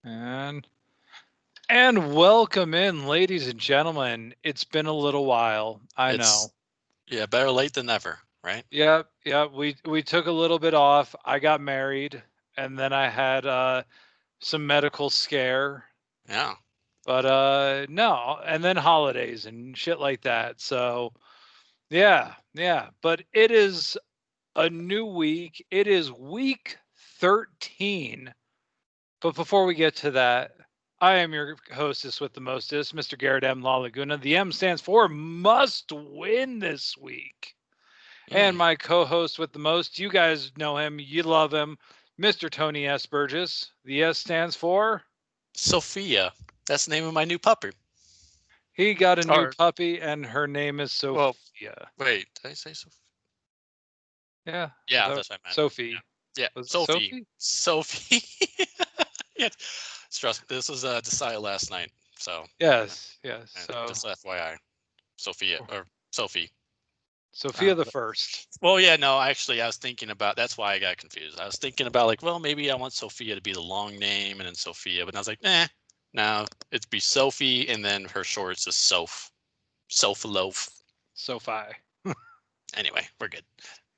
And welcome in, ladies and gentlemen. It's been a little while. I know. It's better late than never, right? Yep, yep. We took a little bit off. I got married, and then I had some medical scare. Yeah. But no, and then holidays and shit like that. So yeah, yeah. But it is a new week. It is week 13. But before we get to that, I am your hostess with the mostest, Mr. Garrett M. La Laguna. The M stands for must win this week. And Mm. my co-host with the most, you guys know him, you love him, Mr. Tony S. Burgess. The S stands for Sophia. That's the name of my new puppy. he got a new Or puppy and her name is well, Sophia. wait, did I say Sophia? Yeah, Yeah, that's what I meant. Sophie. Yeah. Was it Sophie. Sophie? Sophie. Yeah. Trust this was decided last night. So Yes, yes. So just FYI. Sophia or Sophie. Sophia the But, first. well, yeah, no, actually, I was thinking about. That's why I got confused. I was thinking about like, well, maybe I want Sophia to be the long name and then Sophia, but I was like, no, it'd be Sophie and then her short is just Soph Loaf. Sophie. Anyway, we're good.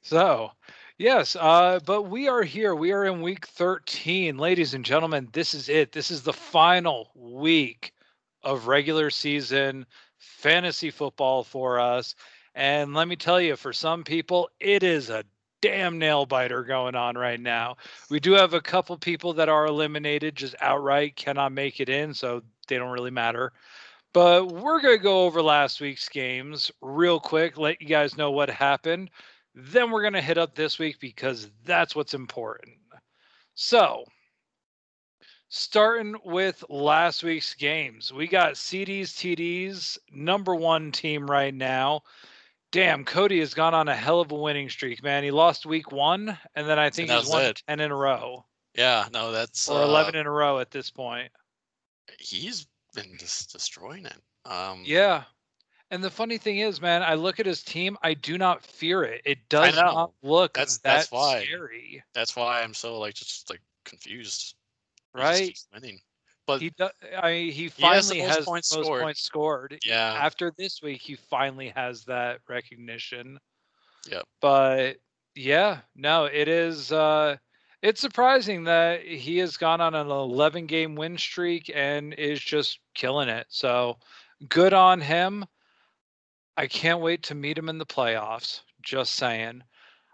So, yes, but we are here. We are in week 13. Ladies and gentlemen, this is it. This is the final week of regular season fantasy football for us. And let me tell you, for some people, it is a damn nail biter going on right now. We do have a couple people that are eliminated, just outright cannot make it in, so they don't really matter. But we're going to go over last week's games real quick, let you guys know what happened. Then we're going to hit up this week because that's what's important. So, starting with last week's games, we got CD's TD's number one team right now. Damn, Cody has gone on a hell of a winning streak, man. He lost week 1, and then I think And that he's was won it. 10 in a row, Yeah, no, that's or 11 in a row at this point. he's been just destroying it. Yeah. And the funny thing is, man, I look at his team, I do not fear it. It I does not know. look That's that why. scary, That's why I'm so like just like confused. He just right? keeps winning. But He he has the finally most has points the most scored. points scored. Yeah. After this week, he finally has that recognition. Yep. But yeah, no, it is it's surprising that he has gone on an 11 game win streak and is just killing it. So, good on him. I can't wait to meet him in the playoffs. Just saying.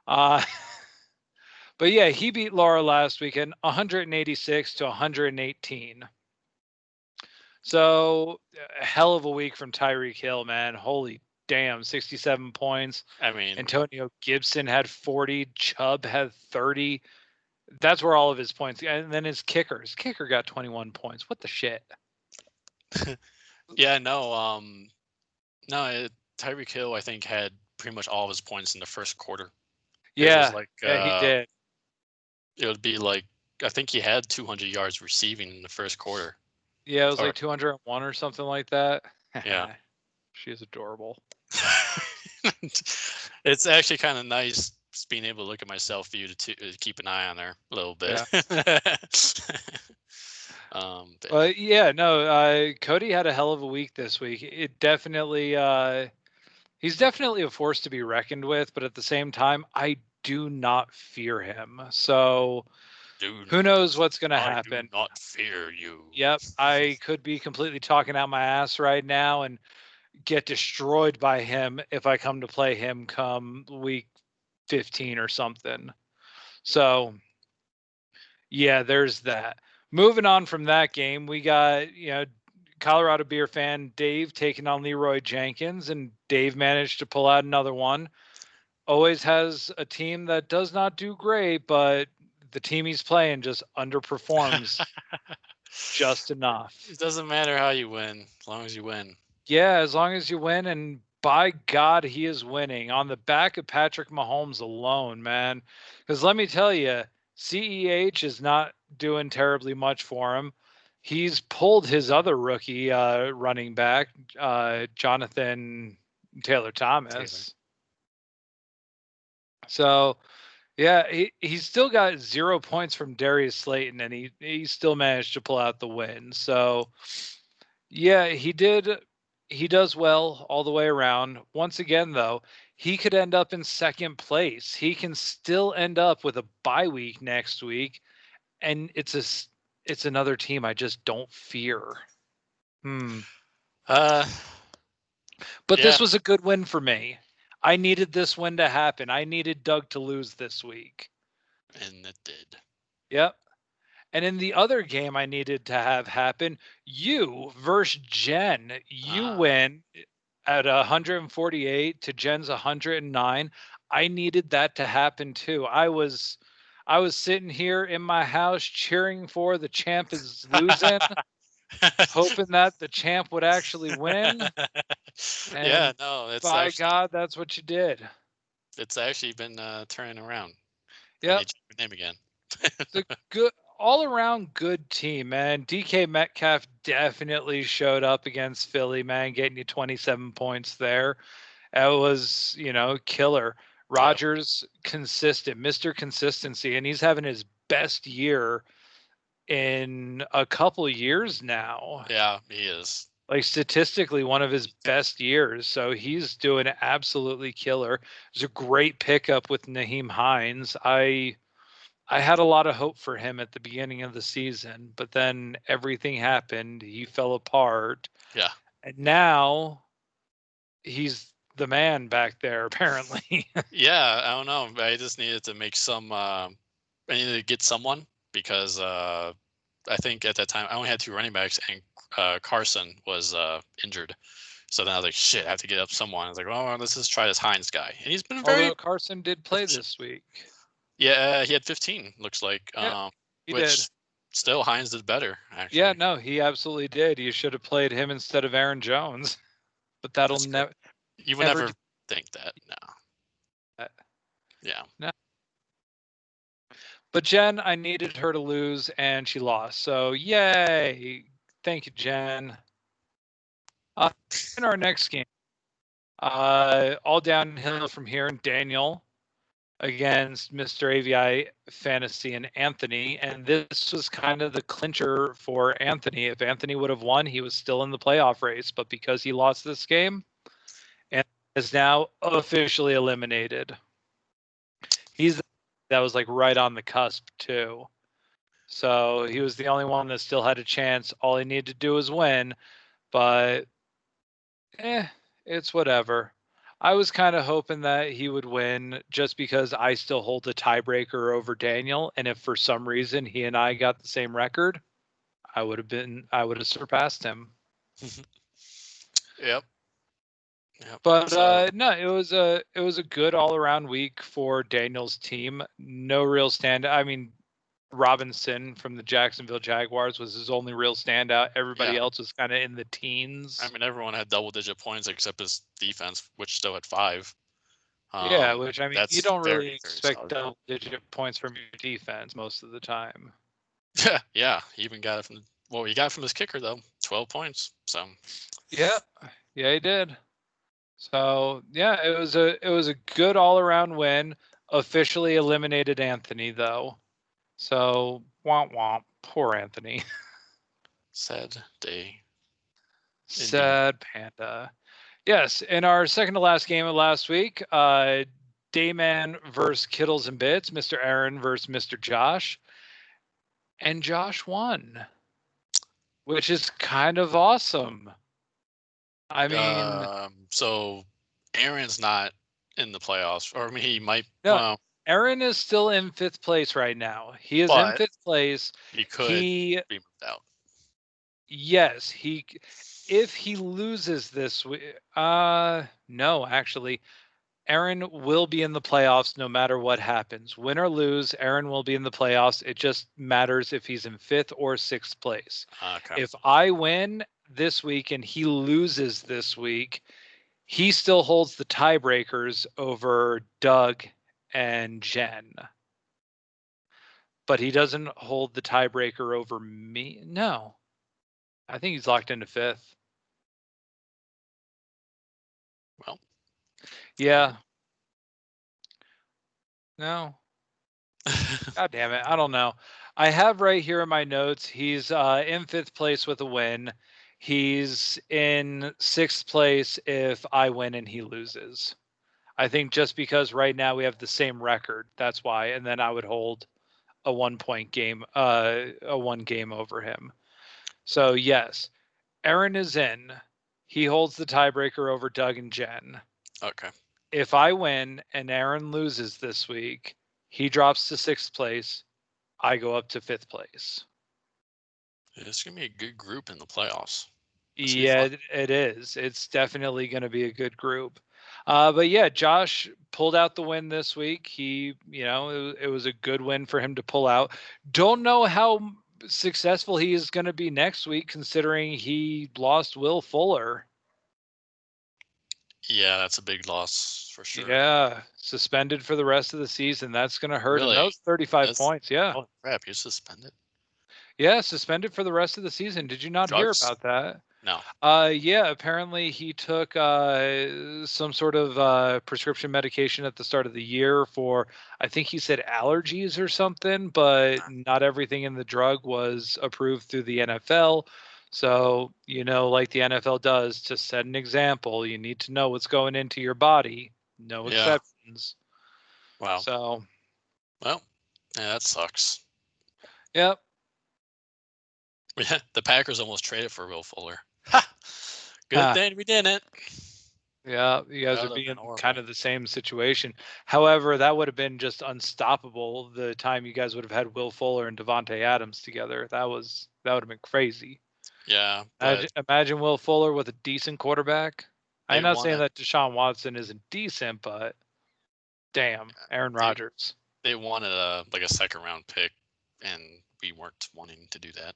Uh But yeah, he beat Laura last weekend 186 to 118. So a hell of a week from Tyreek Hill, man. Holy damn, 67 points. I mean, Antonio Gibson had 40. Chubb had 30. That's where all of his points. And then his kicker got 21 points. What the shit? yeah, no, Tyreek Hill, I think, had pretty much all of his points in the first quarter. It was Yeah, like, yeah, he did. it would be like, I think he had 200 yards receiving in the first quarter. Yeah, it was Or, like 201 or something like that. yeah. She is adorable. It's actually kind of nice just being able to look at my self view to keep an eye on her a little bit. Yeah. But yeah, no, Cody had a hell of a week this week. It definitely he's definitely a force to be reckoned with, but at the same time, I do not fear him. So who knows what's going to I do happen? not fear you. Yep, I could be completely talking out my ass right now and get destroyed by him if I come to play him come week 15 or something. So, yeah, there's that. Moving on from that game, we got, Colorado beer fan Dave taking on Leroy Jenkins, and Dave managed to pull out another one. Always has a team that does not do great, but the team he's playing just underperforms just enough. It doesn't matter how you win, as long as you win. Yeah, as long as you win, and by God, he is winning on the back of Patrick Mahomes alone, man. Because let me tell you, CEH is not doing terribly much for him. He's pulled his other rookie running back, Jonathan Taylor Taylor. Thomas. So, Yeah, he's still got 0 points from Darius Slayton, and he still managed to pull out the win. So, yeah, he does well all the way around. Once again, though, he could end up in second place. He can still end up with a bye week next week, and it's another team I just don't fear. Uh, But yeah, this was a good win for me. I needed this win to happen. I needed Doug to lose this week. and it did. Yep. And in the other game I needed to have happen, you versus Jen, you win at 148 to Jen's 109. I needed that to happen too. I was sitting here in my house cheering for the champ is losing, hoping that the champ would actually win. Yeah, And no, by God, that's what you did. it's actually been turning around. I Yep. need your name again. It's a good all around good team, man. DK Metcalf definitely showed up against Philly, man, getting you 27 points there. That was, killer. Yeah, Rodgers consistent, Mr. Consistency, and he's having his best year in a couple years now. yeah, he is. Like statistically, one of his best years. So he's doing absolutely killer. It's a great pickup with Naheem Hines. I had a lot of hope for him at the beginning of the season, but then everything happened. He fell apart. Yeah, And now he's the man back there, apparently. yeah. I don't know. I just needed to make some. I needed to get someone because I think at that time I only had 2 running backs and Carson was injured. So then I was like, shit, I have to get up someone. I was like, oh, let's just try this Hines guy, and he's been very Although Carson did play this week. Yeah, he had 15, looks like. Yeah, he did. Which still Hines did better, Yeah, actually. no, he absolutely did. You should have played him instead of Aaron Jones. But that'll That's good. You would never never do think that. No. that. Yeah. No. But Jen, I needed her to lose, and she lost. So yay! Thank you, Jen. In our next game, all downhill from here, and Daniel against Mr. AVI Fantasy and Anthony. And this was kind of the clincher for Anthony. If Anthony would have won, he was still in the playoff race. But because he lost this game, and is now officially eliminated. That was like right on the cusp too. So he was the only one that still had a chance. All he needed to do was win. But it's whatever. I was kind of hoping that he would win just because I still hold the tiebreaker over Daniel. And if for some reason he and I got the same record, I would have surpassed him. Yep. Yep. But So, no, it was a good all around week for Daniel's team. No real stand. I mean, Robinson from the Jacksonville Jaguars was his only real standout. Everybody yeah. else was kind of in the teens. I mean, everyone had double-digit points except his defense, which still had 5. Yeah, which I mean, you That's don't very, really very expect solid. double-digit points from your defense most of the time. Yeah, he even got it from well, he got it from his kicker though, 12 points. So Yeah, yeah, he did. So yeah, it was a good all around win. Officially eliminated Anthony though. So womp womp, poor Anthony. sad day. Indeed. Sad panda. Yes, in our second to last game of last week, Dayman versus Kittles and Bits, Mr. Aaron versus Mr. Josh, and Josh won, which is kind of awesome. I mean, So Aaron's not in the playoffs, or I mean, he might. no, Well, Aaron is still in fifth place right now. He is in but fifth place. he could He, be moved out. yes, if he loses this week, no, actually, Aaron will be in the playoffs no matter what happens. Win or lose, Aaron will be in the playoffs. It just matters if he's in fifth or sixth place. Okay. If I win this week and he loses this week, he still holds the tiebreakers over Doug and Jen. But he doesn't hold the tiebreaker over me. No. I think he's locked into fifth. Well. Yeah. No. God damn it. I don't know. I have right here in my notes, he's in 5th place with a win. He's in 6th place if I win and he loses. I think just because right now we have the same record, that's why. And then I would hold a 1-point game, a 1 game over him. So yes, Aaron is in. He holds the tiebreaker over Doug and Jen. Okay. If I win and Aaron loses this week, he drops to 6th place. I go up to 5th place. It's gonna be a good group in the playoffs. It's gonna be Yeah, fun. it is. It's definitely going to be a good group. But yeah, Josh pulled out the win this week. It was a good win for him to pull out. Don't know how successful he is going to be next week, considering he lost Will Fuller. Yeah, that's a big loss for sure. Yeah, suspended for the rest of the season. That's going to hurt him. That Really? was 35 That's points. Yeah. oh crap! You're suspended. Yeah, suspended for the rest of the season. Did you not hear Drugs? about that? No. Yeah, apparently he took some sort of prescription medication at the start of the year for, I think he said allergies or something, but not everything in the drug was approved through the NFL. So, like the NFL does, to set an example, you need to know what's going into your body, no Yeah. exceptions. Wow. So, Well, yeah, that sucks. yep. Yeah, the Packers almost traded for Will Fuller. Ha! Good Huh. thing we didn't. Yeah, you guys That would would have be been in kind horrible. of the same situation. However, that would have been just unstoppable the time you guys would have had Will Fuller and Devontae Adams together. That would have been crazy. Yeah, but Imagine Will Fuller with a decent quarterback. I'm they not saying wanted that Deshaun Watson isn't decent, but damn, Aaron they Rodgers. they wanted a second round pick, and we weren't wanting to do that.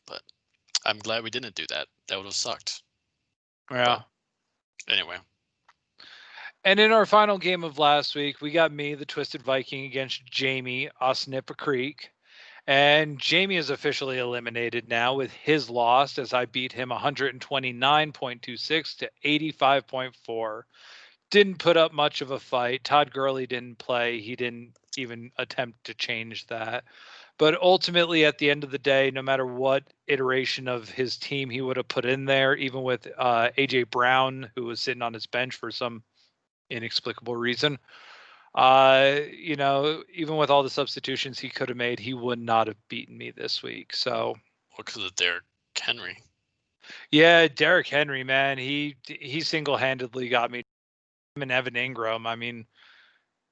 But I'm glad we didn't do that. That would have sucked. But Yeah. anyway, And in our final game of last week, we got me, the Twisted Viking, against Jamie, Osnippa Creek. And Jamie is officially eliminated now with his loss as I beat him 129.26 to 85.4. Didn't put up much of a fight. Todd Gurley didn't play. He didn't even attempt to change that. But ultimately, at the end of the day, no matter what iteration of his team he would have put in there, even with A.J. Brown, who was sitting on his bench for some inexplicable reason, even with all the substitutions he could have made, he would not have beaten me this week. So, because of Derrick Henry. yeah, Derrick Henry, man, he single-handedly got me. Him and Evan Ingram. I mean,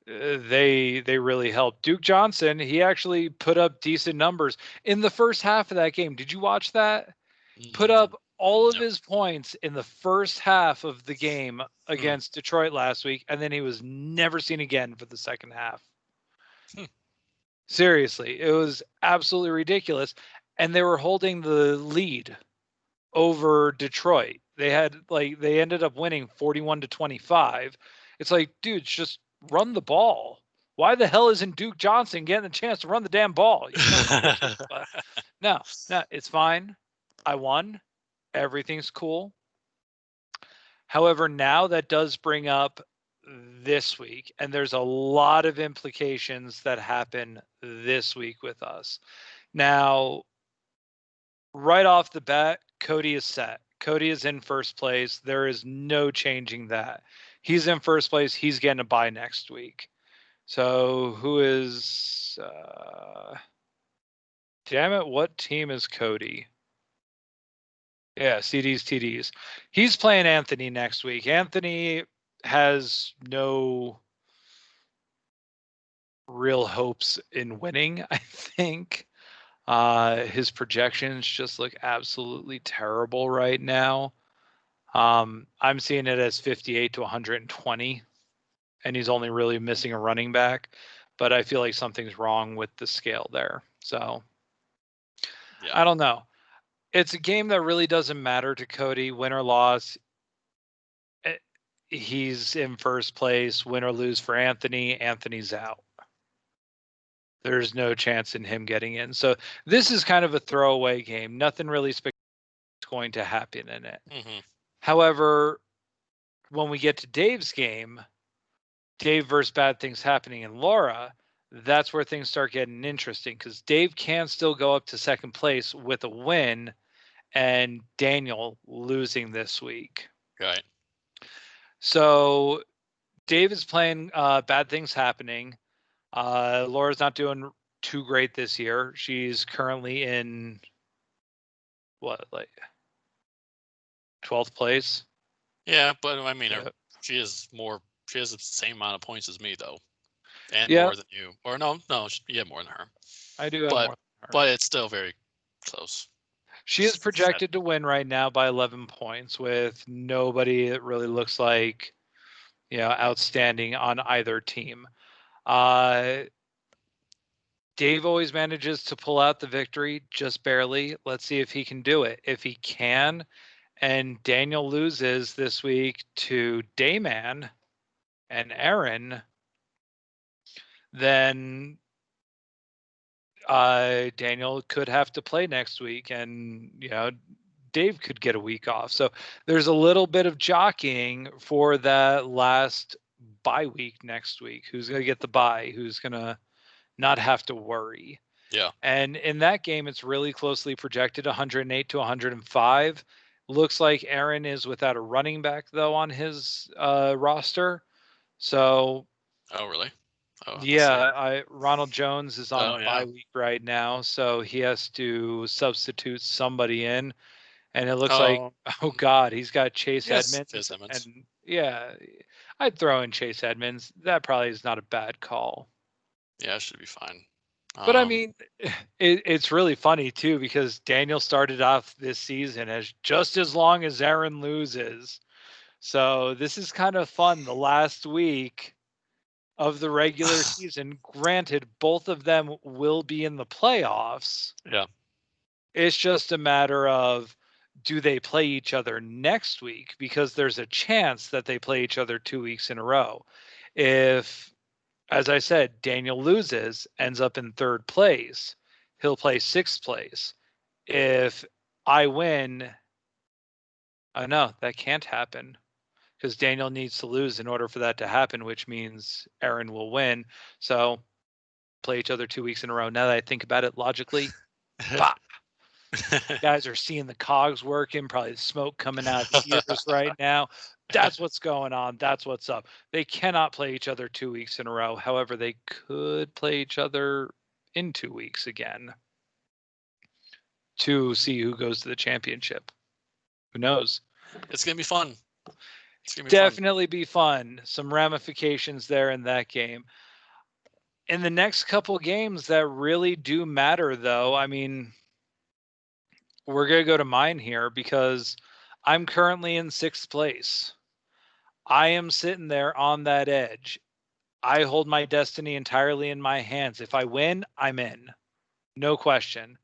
they really helped. Duke Johnson, he actually put up decent numbers in the first half of that game. Did you watch that? Put Mm, up all of no. his points in the first half of the game Hmm. against Detroit last week, and then he was never seen again for the second half. Hmm. Seriously, it was absolutely ridiculous. And they were holding the lead over Detroit. They ended up winning 41-25. It's like, dudes, just run the ball. Why the hell isn't Duke Johnson getting a chance to run the damn ball? You son of a bitches. But no, it's fine. I won. Everything's cool. However, now that does bring up this week, and there's a lot of implications that happen this week with us. Now, right off the bat, Cody is set. Cody is in first place. There is no changing that. He's in first place. He's getting a bye next week. So who is damn it, what team is Cody? Yeah, CDs, TDs. He's playing Anthony next week. Anthony has no real hopes in winning, I think. His projections just look absolutely terrible right now. I'm seeing it as 58 to 120, and he's only really missing a running back. But I feel like something's wrong with the scale there. So Yeah. I don't know. It's a game that really doesn't matter to Cody, win or loss. He's in first place. Win or lose for Anthony, Anthony's out. There's no chance in him getting in. So this is kind of a throwaway game. Nothing really spectacular is going to happen in it. Hmm. However, when we get to Dave's game, Dave versus Bad Things Happening in Laura, that's where things start getting interesting because Dave can still go up to second place with a win and Daniel losing this week. Right. So Dave is playing Bad Things Happening. Laura's not doing too great this year. She's currently in what, like 12th place? Yeah, but I mean, Yeah. she has the same amount of points as me though, and Yeah, more than you. Or no, you have more than her. I do have But more than her. but it's still very close. She is projected to win right now by 11 points with nobody that really looks like, outstanding on either team. Dave always manages to pull out the victory just barely. Let's see if he can do it. If he can, and Daniel loses this week to Dayman and Aaron, then Daniel could have to play next week, and Dave could get a week off. So there's a little bit of jockeying for that last bye week next week. Who's going to get the bye? Who's going to not have to worry? Yeah. And in that game, it's really closely projected 108 to 105. Looks like Aaron is without a running back, though, on his roster. So, Oh, really? Oh, let's see. yeah, Ronald Jones is on a Oh, bye yeah. week right now. So he has to substitute somebody in. And it looks like, Oh, oh, God, he's got Chase yes, Chase Edmonds. Edmonds. And yeah, I'd throw in Chase Edmonds. That probably is not a bad call. Yeah, it should be fine. But I mean, it's really funny too because Daniel started off this season as just as long as Aaron loses. So this is kind of fun. The last week of the regular season, granted, both of them will be in the playoffs. Yeah. It's just a matter of do they play each other next week because there's a chance that they play each other 2 weeks in a row. If, as I said, Daniel loses, ends up in third place, he'll play sixth place. If I win, oh no, that can't happen because Daniel needs to lose in order for that to happen, which means Aaron will win. So play each other 2 weeks in a row. Now that I think about it logically, bah, guys are seeing the cogs working, probably the smoke coming out of the ears right now. That's what's going on. That's what's up. They cannot play each other 2 weeks in a row. However, they could play each other in 2 weeks again to see who goes to the championship. Who knows? It's gonna be fun. It's gonna be fun. Definitely be fun. Some ramifications there in that game. In the next couple games that really do matter, though, I mean, we're going to go to mine here because I'm currently in sixth place. I am sitting there on that edge. I hold my destiny entirely in my hands. If I win, I'm in. No question.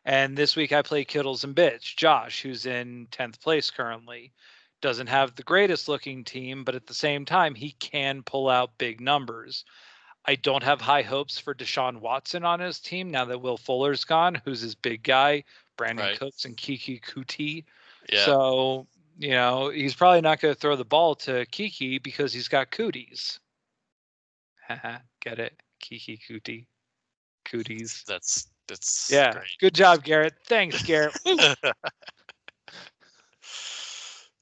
And this week I play Kittles and Bits. Josh, who's in 10th place currently, doesn't have the greatest looking team, but at the same time, he can pull out big numbers. I don't have high hopes for Deshaun Watson on his team now that Will Fuller's gone, who's his big guy, Brandon Right. Cooks and Kiki Kuti. Yeah. So, he's probably not going to throw the ball to Kiki because he's got cooties. Get it? Kiki Kuti. Cooties. That's Yeah. great. Good job, Garrett. Thanks, Garrett.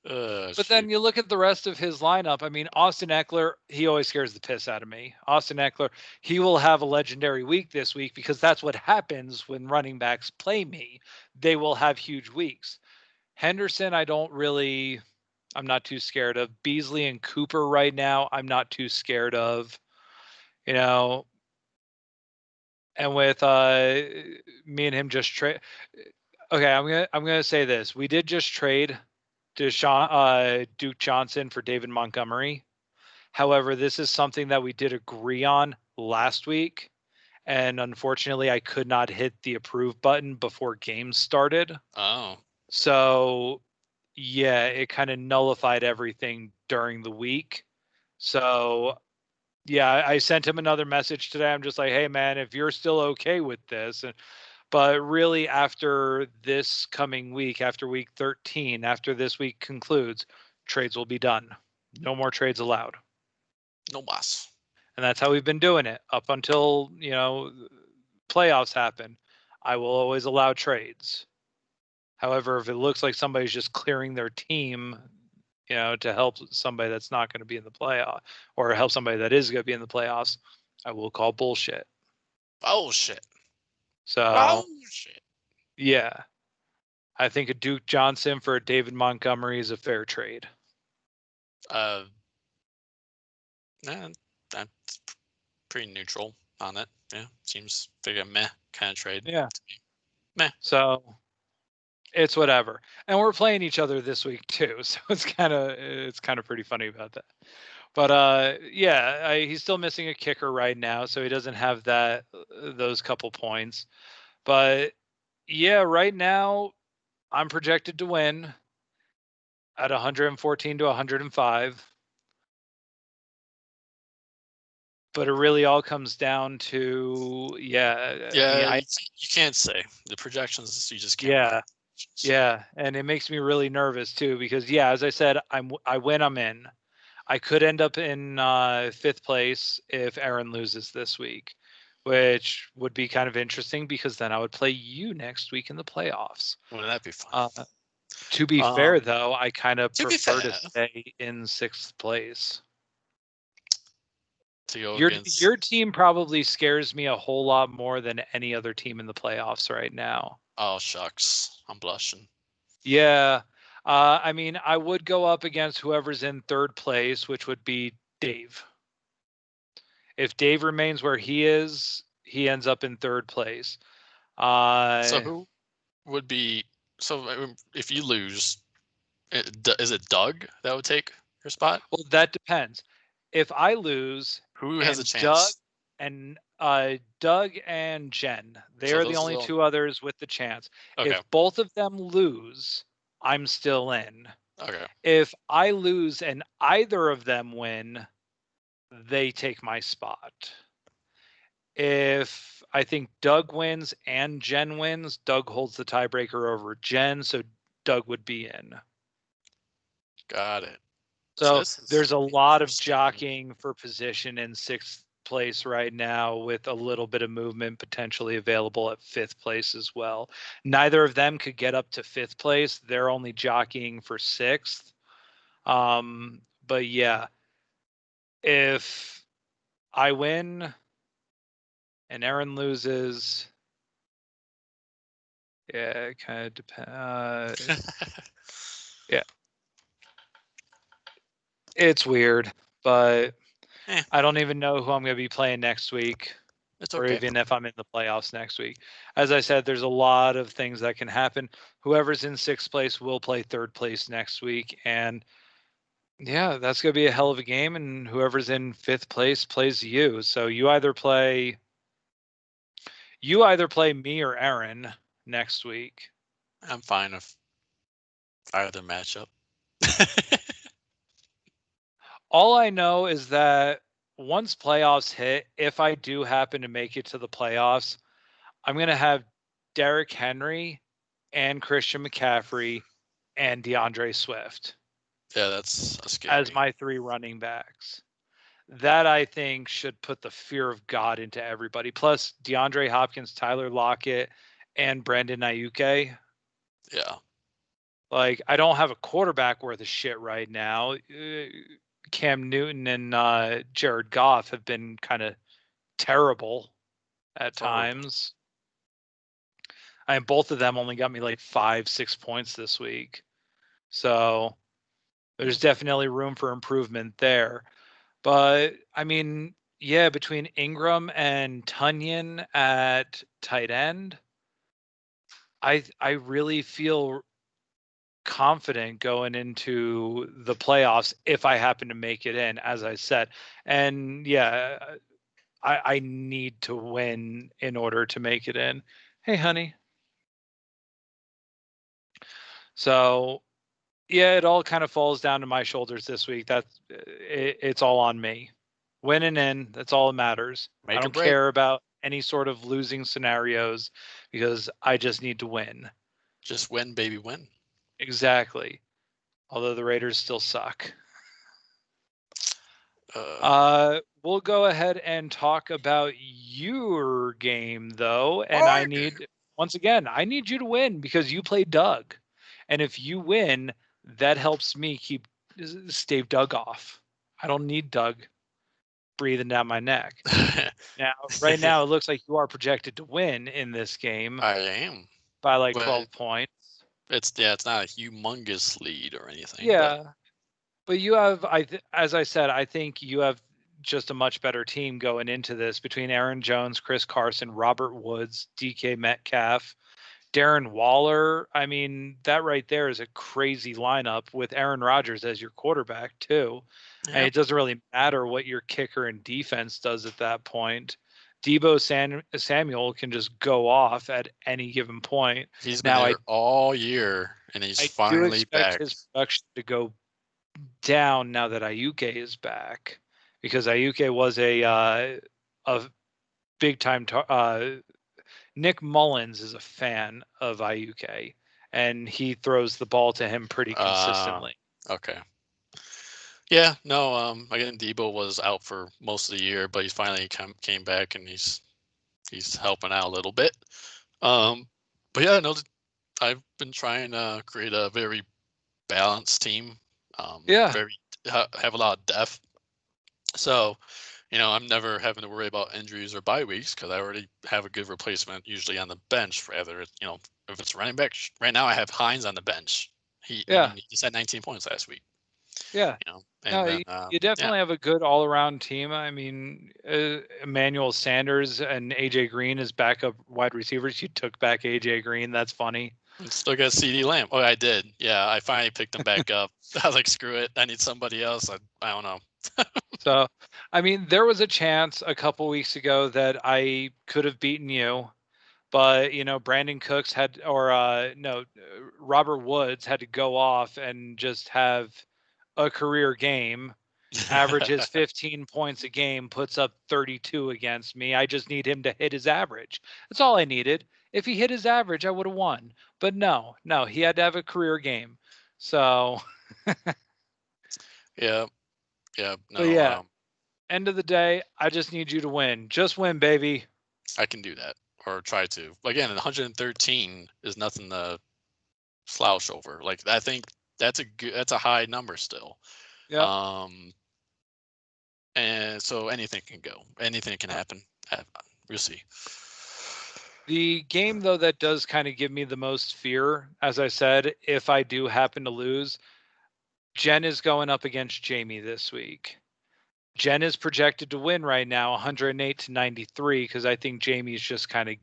But then you look at the rest of his lineup. I mean, Austin Eckler, he always scares the piss out of me. Austin Eckler, he will have a legendary week this week because that's what happens when running backs play me. They will have huge weeks. Henderson, I'm not too scared of. Beasley and Cooper right now, I'm not too scared of. And with me and him just trade. Okay, I'm gonna say this. We did just trade Duke Johnson for David Montgomery. However, this is something that we did agree on last week, and unfortunately, I could not hit the approve button before games started. Oh. So, yeah, it kind of nullified everything during the week. So, yeah, I sent him another message today. I'm just like, hey, man, if you're still okay with this. But really, after this coming week, after week 13, after this week concludes, trades will be done. No more trades allowed. No boss. And that's how we've been doing it up until, playoffs happen. I will always allow trades. However, if it looks like somebody's just clearing their team, to help somebody that's not going to be in the playoff or help somebody that is going to be in the playoffs, I will call bullshit. Bullshit. So, Bullshit. yeah, I think a Duke Johnson for a David Montgomery is a fair trade. Nah, that's pretty neutral on it. Yeah, seems like a meh kind of trade. Yeah. Meh. So it's whatever. And we're playing each other this week too, so it's kind of pretty funny about that. But yeah, he's still missing a kicker right now, so he doesn't have those couple points. But yeah, right now I'm projected to win at 114 to 105. But it really all comes down to Yeah, you can't say the projections. You just can't. Yeah. Yeah, and it makes me really nervous too because as I said, I win, I'm in. I could end up in 5th place if Aaron loses this week, which would be kind of interesting because then I would play you next week in the playoffs. Wouldn't that be fun? To be fair, though, I kind of prefer to stay in 6th place. To go Your team probably scares me a whole lot more than any other team in the playoffs right now. Oh, shucks. I'm blushing. Yeah. I mean, I would go up against whoever's in 3rd place, which would be Dave. If Dave remains where he is, he ends up in 3rd place. So who would be? So if you lose, is it Doug that would take your spot? Well, that depends. If I lose, Who has a chance? Doug and Jen, they are the only 2 others with the chance. Okay. If both of them lose, I'm still in. Okay. If I lose and either of them win, they take my spot. If I think Doug wins and Jen wins, Doug holds the tiebreaker over Jen, so Doug would be in. Got it. So there's a lot of jockeying for position in 6th place right now with a little bit of movement potentially available at 5th place as well. Neither of them could get up to 5th place. They're only jockeying for 6th. But yeah, if I win and Aaron loses, yeah, it kind of depends. Yeah. It's weird, but I don't even know who I'm going to be playing next week. It's okay. Or even if I'm in the playoffs next week. As I said, there's a lot of things that can happen. Whoever's in 6th place will play 3rd place next week. And yeah, that's going to be a hell of a game. And whoever's in 5th place plays you. So you either play me or Aaron next week. I'm fine with either matchup. All I know is that once playoffs hit, if I do happen to make it to the playoffs, I'm going to have Derrick Henry and Christian McCaffrey and DeAndre Swift. Yeah, that's scary. As my 3 running backs. That I think should put the fear of God into everybody. Plus DeAndre Hopkins, Tyler Lockett, and Brandon Ayuk. Yeah. Like, I don't have a quarterback worth of shit right now. Cam Newton and Jared Goff have been kind of terrible at times. I mean, both of them only got me like 5-6 points this week. So there's definitely room for improvement there. But I mean, yeah, between Ingram and Tunyon at tight end, I really feel confident going into the playoffs if I happen to make it in, as I said. And yeah, I need to win in order to make it in. Hey, honey. So yeah, it all kind of falls down to my shoulders this week. It's all on me. Winning in, that's all that matters. I don't care about any sort of losing scenarios because I just need to win. Just win, baby, win. Exactly. Although the Raiders still suck. we'll go ahead and talk about your game, though. And I My game. need, once again, I need you to win because you play Doug. And if you win, that helps me keep stave Doug off. I don't need Doug breathing down my neck. Now, right now, it looks like you are projected to win in this game I am. by like But 12 points. it's not a humongous lead or anything. But Yeah, but you have, as I said, I think you have just a much better team going into this between Aaron Jones, Chris Carson, Robert Woods, DK Metcalf, Darren Waller. I mean, that right there is a crazy lineup with Aaron Rodgers as your quarterback too. And yeah, it doesn't really matter what your kicker and defense does at that point. Samuel can just go off at any given point. he's been Now, there all year, and he's I do finally expect back. his production to go down now that Ayuke is back, because Ayuke was a big time. Nick Mullins is a fan of Ayuke, and he throws the ball to him pretty Uh, consistently. okay. Yeah, no. Again, Debo was out for most of the year, but he's finally came back, and he's helping out a little bit. But yeah, no, I've been trying to create a very balanced team. Yeah, Very have a lot of depth. So, I'm never having to worry about injuries or bye weeks because I already have a good replacement usually on the bench for either, if it's running back. Right now I have Hines on the bench. yeah, He just had 19 points last week, yeah. and No, then you yeah, definitely have a good all-around team. I mean, Emmanuel Sanders and AJ Green as backup wide receivers. You took back AJ Green. That's funny. and still got CD Lamb. Oh, I did. Yeah, I finally picked him back up. I was like, screw it. I need somebody else. I don't know. So, I mean, there was a chance a couple weeks ago that I could have beaten you, but Brandon Cooks had, or no, Robert Woods had to go off and just have a career game, averages 15 points a game, puts up 32 against me. I just need him to hit his average. That's all I needed. If he hit his average, I would have won. But no, he had to have a career game. So, Yeah, yeah, but no, yeah, end of the day, I just need you to win. Just win, baby. I can do that or try to. Again, 113 is nothing to slouch over. Like, I think that's a high number still. Yep. Um, and so anything can go, anything can happen. We'll see. The game, though, that does kind of give me the most fear, as I said, if I do happen to lose, Jen is going up against Jamie this week. Jen is projected to win right now, 108 to 93, because I think Jamie's just kind of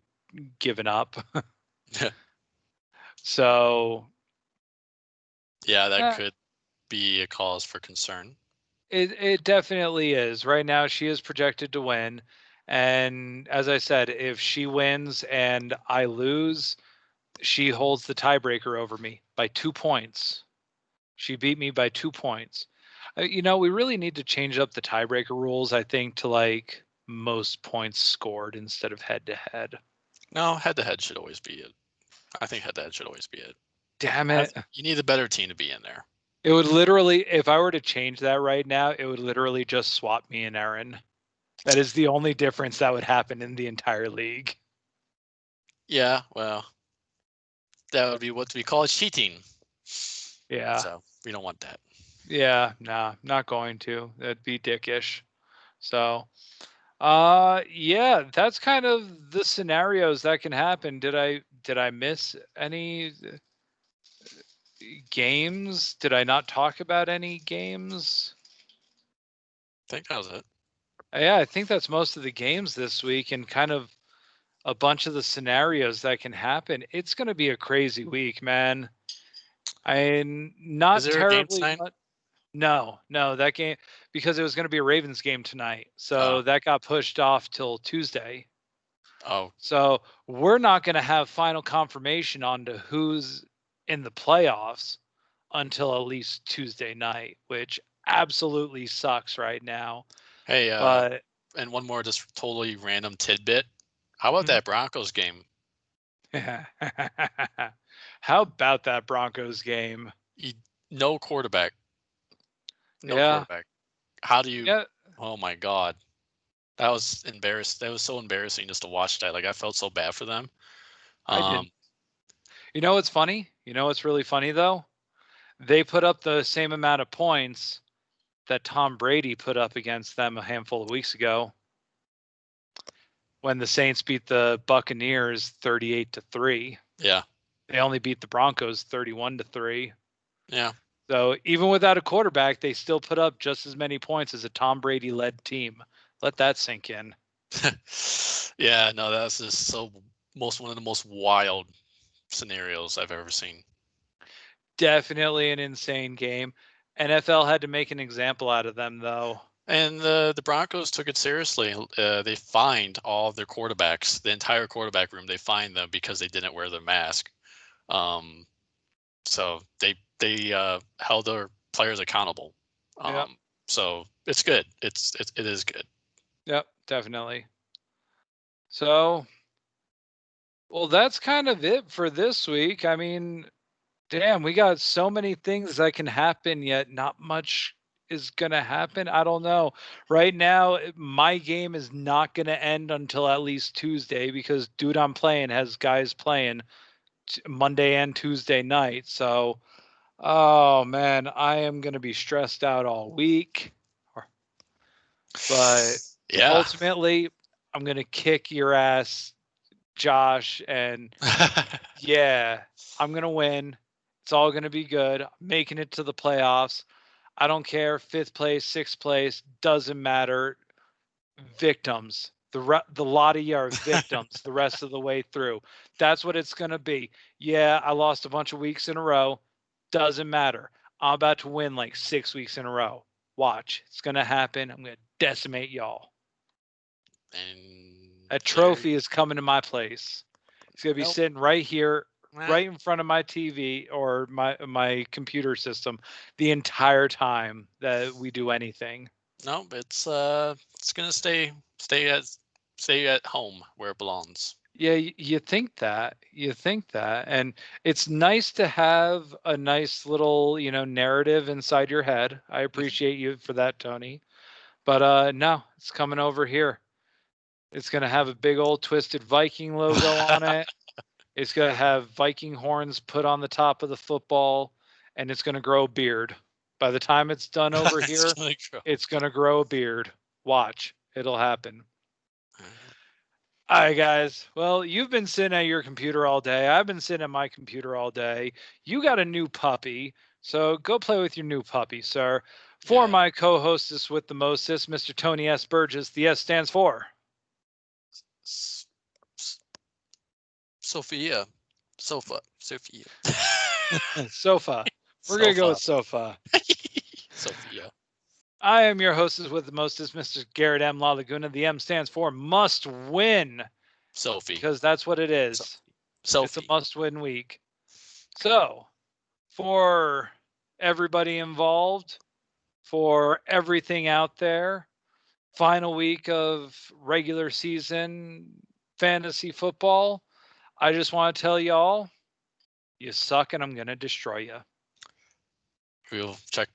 given up. So Yeah, that eh, could be a cause for concern. it definitely is. Right now, she is projected to win. And as I said, if she wins and I lose, she holds the tiebreaker over me by 2 points. She beat me by 2 points. We really need to change up the tiebreaker rules, I think, to like most points scored instead of head to head. No, head to head should always be it. I think head to head should always be it. Damn it. You need a better team to be in there. It would literally, if I were to change that right now, it would literally just swap me and Aaron. That is the only difference that would happen in the entire league. Yeah, well, that would be what we call cheating. Yeah. So we don't want that. Yeah. Nah, not going to. That'd be dickish. So, yeah, that's kind of the scenarios that can happen. Did I miss any games? Did I not talk about any games? I think that was it. Yeah, I think that's most of the games this week and kind of a bunch of the scenarios that can happen. It's going to be a crazy week, man. I'm Is not there a game terribly tonight? no, that game, because it was going to be a Ravens game tonight. So that got pushed off till Tuesday. Oh, So we're not going to have final confirmation on to who's in the playoffs until at least Tuesday night, which absolutely sucks right now. hey, But and one more just totally random tidbit. How about mhm. that Broncos game? How about that Broncos game? You, no quarterback. No Yeah. quarterback. How do you? Yeah. Oh my God. That was embarrassed. That was so embarrassing just to watch that. Like I felt so bad for them. I did. Um, You know what's funny? You know what's really funny though? They put up the same amount of points that Tom Brady put up against them a handful of weeks ago when the Saints beat the Buccaneers 38-3. yeah, They only beat the Broncos 31-3. yeah, So even without a quarterback, they still put up just as many points as a Tom Brady-led team. Let that sink in. yeah. No, that's just one of the most wild scenarios I've ever seen. Definitely an insane game. NFL had to make an example out of them, though. And the Broncos took it seriously. They fined all of their quarterbacks, the entire quarterback room. They fined them because they didn't wear their mask. Um, so they held their players accountable. Yep. So it's good. It is good. Yep, definitely. So, well, that's kind of it for this week. I mean, damn, we got so many things that can happen, yet not much is going to happen. I don't know. Right now, my game is not going to end until at least Tuesday because dude I'm playing has guys playing Monday and Tuesday night. So, oh man, I am going to be stressed out all week. But Yeah. ultimately, I'm going to kick your ass, Josh, and yeah, I'm going to win. It's all going to be good. I'm making it to the playoffs. I don't care. 5th place, 6th place, doesn't matter. Victims. The lot of you are victims the rest of the way through. That's what it's going to be. Yeah, I lost a bunch of weeks in a row. Doesn't matter. I'm about to win like 6 weeks in a row. Watch. It's going to happen. I'm going to decimate y'all. And That trophy is coming to my place. It's going to be Nope. sitting right here, Nah. right in front of my TV or my computer system the entire time that we do anything. Nope. It's gonna stay at home where it belongs. Yeah, you think that. You think that. And it's nice to have a nice little, narrative inside your head. I appreciate you for that, Tony. But no, it's coming over here. It's going to have a big old twisted Viking logo on it. It's going to have Viking horns put on the top of the football, and it's going to grow a beard. By the time it's done over here, it's going to grow a beard. Watch. It'll happen. All right, guys. Well, you've been sitting at your computer all day. I've been sitting at my computer all day. You got a new puppy, so go play with your new puppy, sir. For my co-hostess with the mostest, Mr. Tony S. Burgess, the S stands for Sophia. Sophia. sofa. We're gonna go with sofa. Sophia. I am your hostess with the mostest, Mr. Garrett M. La Laguna. The M stands for must win. Sophie. Because that's what it is. Sophie. It's a must-win week. So, for everybody involved, for everything out there, final week of regular season fantasy football, I just want to tell y'all, you suck and I'm going to destroy you. We'll check back.